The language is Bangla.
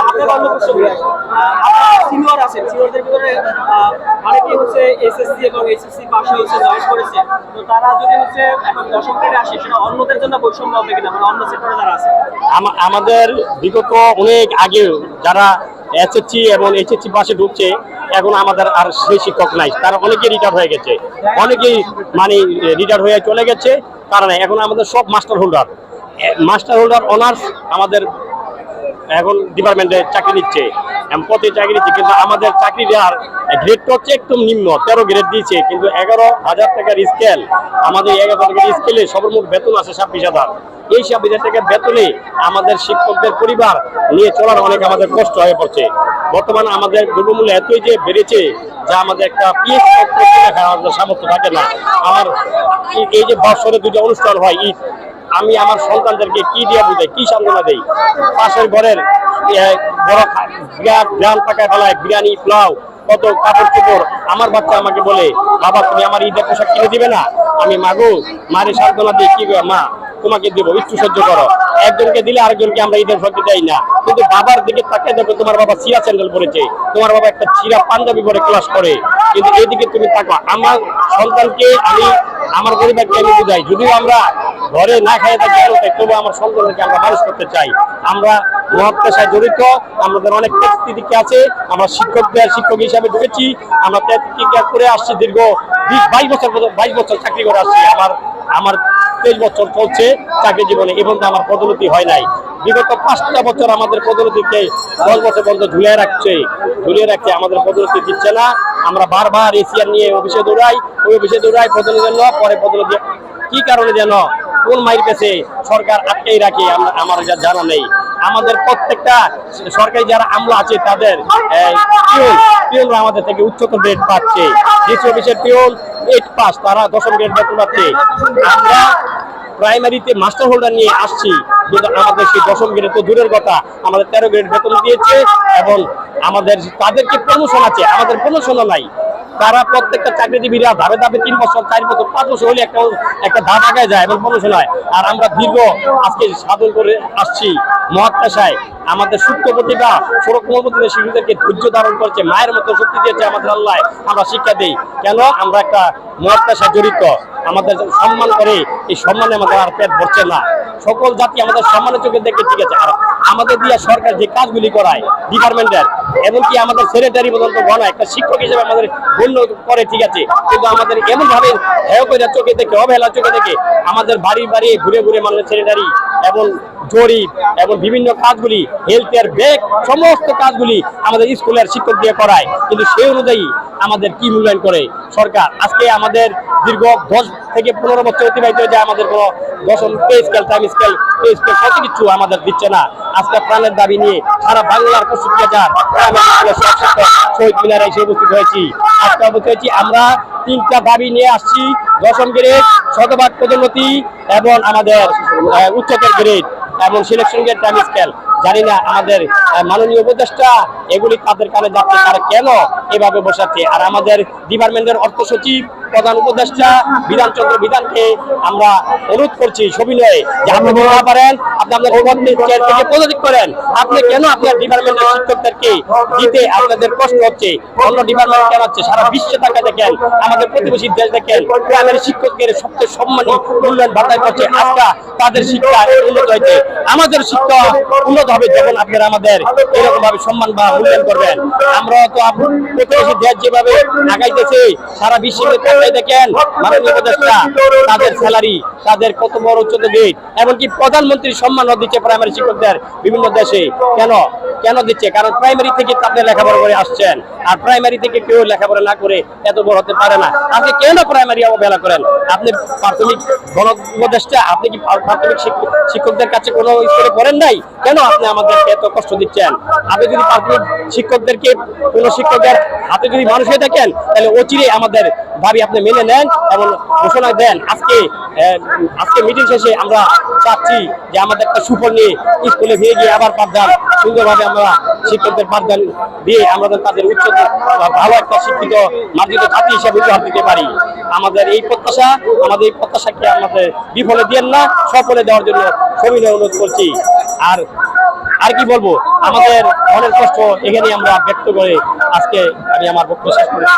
আপনার সিনিয়র আছেন, সিনিয়রদের ভিতরে অনেকে হচ্ছে এসএসসি এবং এইচএসসি পাশে হচ্ছে জয়েন করেছে। তো তারা যদি হচ্ছে এখন দশম গ্রেডে আসে, সেটা অন্যদের জন্য বৈষম্য হবে কিনা, মানে অন্য সেক্টরে যারা আছে? আমাদের বিগত অনেক আগে যারা এসএসসি এবং এইচএসসি পাশে ঢুকছে, এখন আমাদের আর সেই শিক্ষক নাই, তারা অনেকেই রিটায়ার হয়ে গেছে, অনেকেই মানে রিটায়ার হয়ে চলে গেছে। কারণ এখন আমাদের সব মাস্টার হোল্ডার অনার্স আমাদের এখন ডিপার্টমেন্টে চাকরি নিচ্ছে, পথে চাকরি নিচ্ছে। কিন্তু আমাদের চাকরির গ্রেডটা হচ্ছে একদম নিম্ন, 13 গ্রেড দিয়েছে, কিন্তু 11,000 টাকার স্কেল। আমাদের 11,000 টাকার স্কেলে সর্বমোট বেতন আছে 26,000। এই 26,000 টাকার বেতনে আমাদের শিক্ষকদের পরিবার নিয়ে চলার অনেক আমাদের কষ্ট হয়ে পড়ছে। বর্তমানে আমাদের দ্রব্যমূল্য এতই যে বেড়েছে, যা আমাদের একটা পিএইচ আমাদের সামর্থ্য থাকে না। আমার এই যে বছরে 2টা অনুষ্ঠান হয়, ঈদ, আমি আমার সন্তানদেরকে কি দিয়ে বুঝাই, কি সান্ত্বনা দেই? পাশের ঘরের বড় গ্রাম টাকায় ফেলায় বিরিয়ানি, পোলাও, কত কাপড় চোপড়। আমার বাচ্চা আমাকে বলে, বাবা তুমি আমার ঈদের পোশাক কিনে দিবে না? আমি মাগো মারে সান্ত্বনা দিই, কি মা তোমাকে দেবো, একটু সহ্য করো। একজনকে দিলে আরেকজনকে আমরা ঈদের পোশাক দেই না। কিন্তু বাবার দিকে তাকিয়ে দেখো, তোমার বাবা চিরা স্যান্ডেল পরেছে, তোমার বাবা একটা চিরা পাঞ্জাবি পরে ক্লাস করে, কিন্তু এইদিকে তুমি তাকো। আমার সন্তানকে আমি, আমার পরিবারকে আমি বুঝাই, যদিও আমরা ঘরে না খাইয়ে থাকি, তবু আমার সন্তানকে আমরা মানুষ করতে চাই। আমরা মহৎ পেশায় জড়িত, আমাদের অনেক পরিস্থিতি আছে। আমরা শিক্ষক হিসাবে ঢুকেছি, আমরা করে আসছি দীর্ঘ 22 বছর চাকরি করে আসছি। আমার 23 বছর চলছে চাকরি জীবনে, এবং আমার পদোন্নতি হয় নাই। বিগত 5টা বছর আমাদের পদোন্নতিকে 10 বছর পর্যন্ত ঝুলিয়ে রাখছে, আমাদের পদোন্নতি দিচ্ছে না। আমরা বারবার এসিআর নিয়ে অফিসে দৌড়াই, পদোন্নতির জন্য, পরে পদোন্নতি কি কারণে যেন কোন মাইর পেছে সরকার আটকেই রাখে আমার জানা নেই। আমাদের প্রত্যেকটা সরকারি যারা আমলা আছে, তাদের পিওনরা আমাদের থেকে উচ্চতর গ্রেড পাচ্ছে। ডিসি অফিসের পিওন 8 পাস, তারা 10ম গ্রেড বেতন পাচ্ছে। আমরা প্রাইমারিতে মাস্টার হোল্ডার নিয়ে আসছি, কিন্তু আমাদের সেই 10ম গ্রেড তো দূরের কথা, আমাদের 13 গ্রেড বেতন দিয়েছে। এবং আমাদের তাদেরকে প্রমোশন আছে, আমাদের প্রমোশনও নাই। তারা প্রত্যেকটা চাকরিজীবীরা ধাপে 3 বছর, 4 বছর, 5 বছর হলে একটা ধাপ আগায় যায় এবং প্রমোশন হয়। আর আমরা দীর্ঘ আজকে সাধন করে আসছি মহৎ পেশায়। আমাদের সূক্ষ্ম প্রতিভা, সৌরকমলপতিদের শিশুদেরকে ধৈর্য ধারণ করছে, মায়ের মতো শক্তি দিয়েছে আমাদের আল্লাহ। আমরা শিক্ষা দিই কেন? আমরা একটা মহৎ পেশায় জড়িত, আমাদের সম্মান করে, এই সম্মানে আমাদের আর পেট ভরছে না। সকল জাতি আমাদের সম্মানের চোখে দেখে, ঠিক আছে। আর আমাদের দিয়ে সরকার যে কাজগুলি করায় ডিপার্টমেন্টের, এমনকি আমাদের সেক্রেটারি পর্যন্ত গণায়, একটা শিক্ষক হিসেবে আমাদের গণ্য করে, ঠিক আছে। কিন্তু আমাদের এমন ভাবে হেয় করে চোখে দেখে, অবহেলা চোখে দেখে, আমাদের বাড়ি ঘুরে ঘুরে আমাদের সেক্রেটারি এবং জরিপ এবং বিভিন্ন কাজগুলি, হেলথ কেয়ার, ব্যাগ, সমস্ত কাজগুলি আমাদের স্কুলের শিক্ষক দিয়ে করায়। কিন্তু সেই অনুযায়ী আমাদের কি মূল্যায়ন করে সরকার? আজকে আমাদের দীর্ঘ 10 থেকে 15 বছর অতিবাহিত হয়ে যায়, আমাদের কোনো 10ম পে স্কেল, টাইম স্কেল, কত কিছু আমাদের দিচ্ছে না। আজকে প্রাণের দাবি নিয়ে সারা বাংলার 65,000 শহীদ মিনারে এসে উপস্থিত হয়েছি। আজকে উপস্থিত হয়েছি, আমরা 3টা দাবি নিয়ে আসছি: 10ম গ্রেড, শতভাগ পদোন্নতি, এবং আমাদের উচ্চতর গ্রেড এবং সিলেকশন গ্রেড, টাইম স্কেল। জানি না আমাদের মাননীয় উপদেষ্টা এগুলি তাদের কানে যাচ্ছে, তারা কেন এভাবে বসাচ্ছে? আর আমাদের ডিপার্টমেন্টের অর্থ সচিব, প্রধান উপদেষ্টা বিধানচন্দ্র বিধানকে আমরা অনুরোধ করছি সবিনয়ে, যে আপনি বলতে পারেন, আপনি আপনার থেকে পদত্যাগ করেন। আপনি কেন আপনার ডিপার্টমেন্টের শিক্ষকদেরকে দিতে আপনাদের কষ্ট হচ্ছে? অন্য ডিপার্টমেন্ট কেন হচ্ছে? সারা বিশ্বে টাকা দেখেন, আমাদের প্রতিবেশী দেশ দেখেন, প্রাইমারি শিক্ষকদের সবচেয়ে সম্মানী মূল্যায়ন ভাতায় করছে। আজকে তাদের শিক্ষা উন্নত হয়েছে, আমাদের শিক্ষা উন্নত হবে যখন আপনারা আমাদের এরকম ভাবে সম্মান বা মূল্যায়ন করবেন। আমরা তো প্রতিবেশী দেশ যেভাবে আগাইতেছে, সারা বিশ্বে দেখেন মাননীয় উপদেষ্টা তাদের স্যালারি, তাদের কত বড় উচ্চতর গ্রেড, এমনকি প্রধানমন্ত্রীর সম্মান দিচ্ছে প্রাইমারি শিক্ষকদের বিভিন্ন দেশে। কেন দিচ্ছে? কারণ প্রাইমারি থেকে আপনি লেখাপড়া করে আসছেন, আর প্রাইমারি থেকে কেউ লেখাপড়া না করে এত বড় হতে পারে না। আপনি কেন প্রাইমারি অবহেলা করেন? আপনি প্রাথমিক গণ উপদেষ্টা, আপনি কি প্রাথমিক শিক্ষকদের কাছে কোনো স্কুলে পড়েন নাই? কেন আপনি আমাদেরকে এত কষ্ট দিচ্ছেন? আপনি যদি প্রাথমিক শিক্ষকদেরকে, কোনো শিক্ষকের হাতে যদি মানুষ হয়ে থাকেন, তাহলে অচিরে আমাদের দাবি আপনি মেনে নেন এবং ঘোষণা দেন। আজকে মিটিং শেষে আমরা চাচ্ছি যে আমাদের একটা সুফল নিয়ে স্কুলে ফিরে গিয়ে আবার পাঠদান সুন্দরভাবে আমরা শিক্ষকদের পাঠদান দিয়ে আমাদের তাদের উচ্চতর ভালো একটা শিক্ষিত মার্জিত জাতি হিসেবে উপহার দিতে পারি। আমাদের এই প্রত্যাশাকে আমাদের বিফলে দিয়েন না, সফলে দেওয়ার জন্য সবিনয় অনুরোধ করছি। আর আর কি বলবো, আমাদের মনের কষ্ট এখানে আমরা ব্যক্ত করে আজকে আমি আমার বক্তব্য শেষ করেছি।